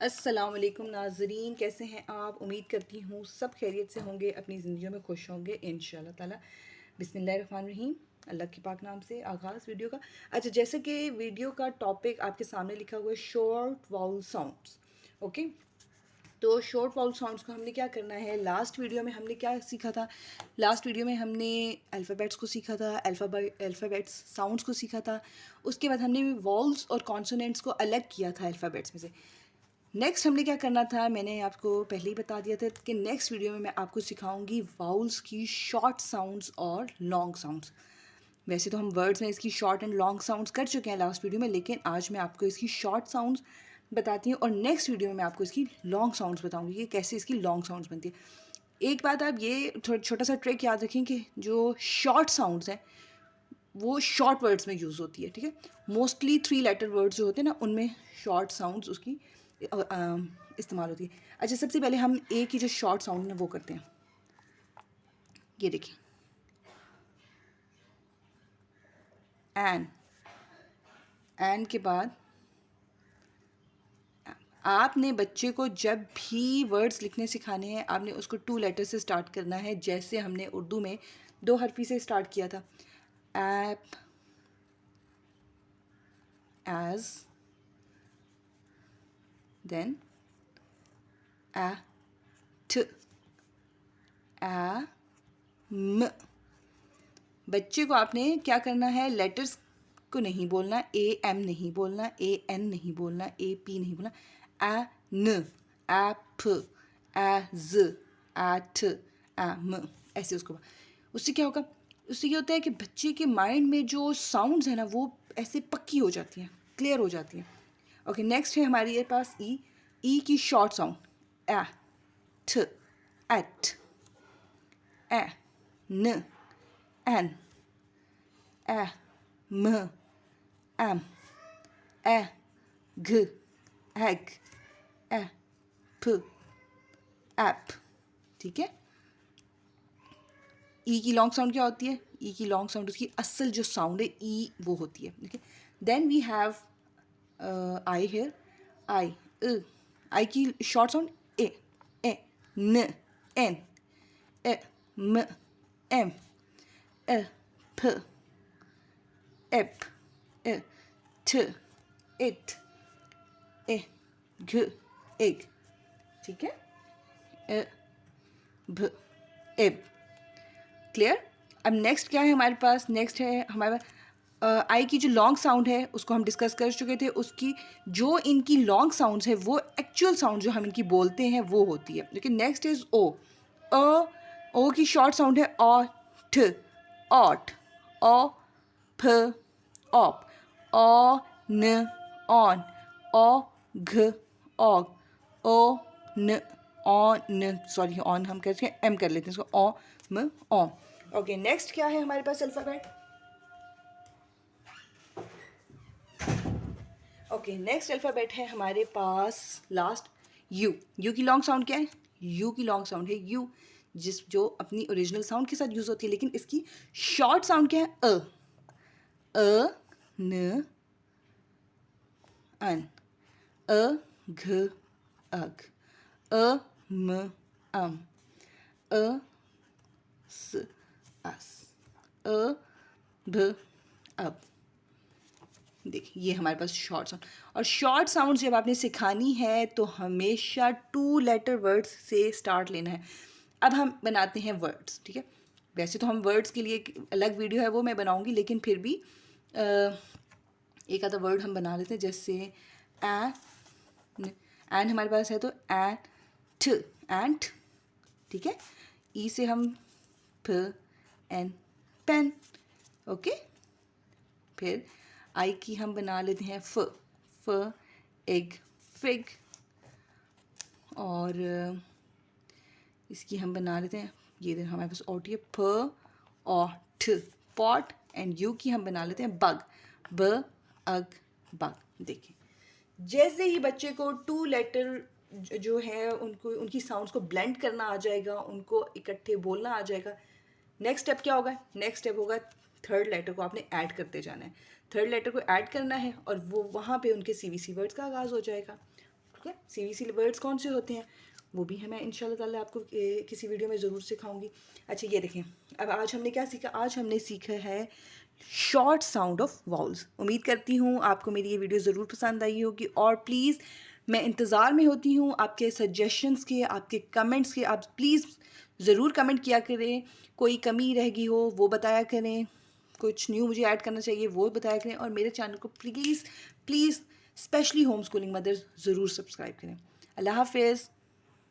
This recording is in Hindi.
अस्सलाम वालेकुम नाज़रीन, कैसे हैं आप? उम्मीद करती हूँ सब खैरियत से होंगे, अपनी ज़िंदगियों में खुश होंगे इंशाअल्लाह ताला। बिस्मिल्लाहिर्रहमानिर्रहीम। अल्लाह के पाक नाम से आगाज़ वीडियो का। अच्छा, जैसे कि वीडियो का टॉपिक आपके सामने लिखा हुआ है शॉर्ट वाउल साउंड्स। ओके, तो शॉर्ट वाउल साउंड्स को हमने क्या करना है, लास्ट वीडियो में हमने क्या सीखा था? लास्ट वीडियो में हमने अल्फ़ाबेट्स को सीखा था, अल्फ़ाबेट्स साउंड्स को सीखा था। उसके बाद हमने वाउल्स और कॉन्सोनेंट्स को अलग किया था अल्फ़ाबेट्स में से। नेक्स्ट हमने क्या करना था, मैंने आपको पहले ही बता दिया था कि नेक्स्ट वीडियो में मैं आपको सिखाऊंगी वाउल्स की शॉर्ट साउंड्स और लॉन्ग साउंड्स। वैसे तो हम वर्ड्स में इसकी शॉर्ट एंड लॉन्ग साउंड्स कर चुके हैं लास्ट वीडियो में, लेकिन आज मैं आपको इसकी शॉर्ट साउंड्स बताती हूँ और नेक्स्ट वीडियो में मैं आपको इसकी लॉन्ग साउंड्स बताऊँगी कि कैसे इसकी लॉन्ग साउंड्स बनती है। एक बात आप ये छोटा सा ट्रिक याद रखें कि जो शॉर्ट साउंड्स हैं वो शॉर्ट वर्ड्स में यूज़ होती है, ठीक है। मोस्टली 3 लेटर वर्ड्स जो होते हैं ना, उनमें शॉर्ट साउंड्स उसकी इस्तेमाल होती है। अच्छा, सबसे पहले हम ए की जो शॉर्ट साउंड है वो करते हैं। ये देखिए, एन के बाद आपने बच्चे को जब भी वर्ड्स लिखने सिखाने हैं, आपने उसको 2 लेटर से स्टार्ट करना है, जैसे हमने उर्दू में 2 हरफी से स्टार्ट किया था। ऐप, एज, देन एट, म। बच्चे को आपने क्या करना है, लेटर्स को नहीं बोलना, ए एम नहीं बोलना, ए एन नहीं बोलना, ए पी नहीं बोलना, ए न, ए फ, ए ज, ए ठ, ए म, ऐसे उसको। उससे क्या होगा, उससे ये होता है कि बच्चे के माइंड में जो साउंड्स हैं ना वो ऐसे पक्की हो जाती हैं, क्लियर हो जाती हैं। ओके, नेक्स्ट है हमारे पास ई की शॉर्ट साउंड, ए ठ, एट, ए न, एन, ए म, एम, ए घ, एग, ए फ, ऐप, ठीक है। ई की लॉन्ग साउंड क्या होती है? ई की लॉन्ग साउंड उसकी असल जो साउंड है ई वो होती है, ठीक है। Then we have I here, I की शॉर्ट साउंड ए न, एन, ए म, एम, ए फ, एप, ए ठ, इट, ए घ, एग, ठीक है। ए भ, एब, क्लियर। अब नेक्स्ट क्या है हमारे पास? नेक्स्ट है हमारे पास आई की जो लॉन्ग साउंड है उसको हम डिस्कस कर चुके थे। उसकी जो इनकी लॉन्ग साउंड्स है वो एक्चुअल साउंड जो हम इनकी बोलते हैं वो होती है। लेकिन नेक्स्ट इज ओ। ओ की शॉर्ट साउंड है ऑ ठ, ऑट, ओ फ, ऑप, ओ न, ऑन, ओ घ, ऑग, ओ न, ऑन, सॉरी ऑन हम कहते हैं, एम कर लेते हैं इसको, ओ म, ऑन। ओके, नेक्स्ट क्या है हमारे पास अल्फ़ाबेट? ओके, नेक्स्ट अल्फ़ाबेट है हमारे पास लास्ट यू। यू की लॉन्ग साउंड क्या है? यू की लॉन्ग साउंड है यू, जो अपनी ओरिजिनल साउंड के साथ यूज़ होती है, लेकिन इसकी शॉर्ट साउंड क्या है? न, अन, घ, अग, म, अम, स, अस, भ, अब। देखिए, ये हमारे पास शॉर्ट साउंड। और शॉर्ट साउंड जब आपने सिखानी है तो हमेशा 2 लेटर वर्ड्स से स्टार्ट लेना है। अब हम बनाते हैं वर्ड्स, ठीक है। वैसे तो हम वर्ड्स के लिए एक अलग वीडियो है वो मैं बनाऊंगी, लेकिन फिर भी एक आधा वर्ड हम बना लेते हैं। जैसे एन हमारे पास है तो एंट, एंट, ठीक है। ई से हम फ, एन, पेन, ओके। फिर आई की हम बना लेते हैं फ, एग, फिग। और इसकी हम बना लेते हैं, ये हमारे पास ओटी है फ, और ठ, पॉट। एंड यू की हम बना लेते हैं बग, ब, अग, बग। देखिए, जैसे ही बच्चे को 2 लेटर जो है उनको उनकी साउंड्स को ब्लेंड करना आ जाएगा, उनको इकट्ठे बोलना आ जाएगा, नेक्स्ट स्टेप क्या होगा? नेक्स्ट स्टेप होगा थर्ड लेटर को आपने ऐड करते जाना है। थर्ड लेटर को ऐड करना है और वो वहाँ पे उनके CVC वर्ड्स का आगाज़ हो जाएगा। ठीक है। CVC वर्ड्स कौन से होते हैं वो भी मैं इंशाल्लाह ताला आपको किसी वीडियो में ज़रूर सिखाऊंगी। अच्छा ये देखें, अब आज हमने क्या सीखा, आज हमने सीखा है शॉर्ट साउंड ऑफ वाउल्स। उम्मीद करती हूँ आपको मेरी ये वीडियो ज़रूर पसंद आई होगी और प्लीज़ मैं इंतज़ार में होती हूँ आपके सजेशंस के, आपके कमेंट्स के। आप प्लीज़ ज़रूर कमेंट किया करें, कोई कमी रह गई हो वो बताया करें, कुछ न्यू मुझे ऐड करना चाहिए वो बताया करें, और मेरे चैनल को please please specially home schooling mothers ज़रूर सब्सक्राइब करें। अल्लाह हाफ़िज़।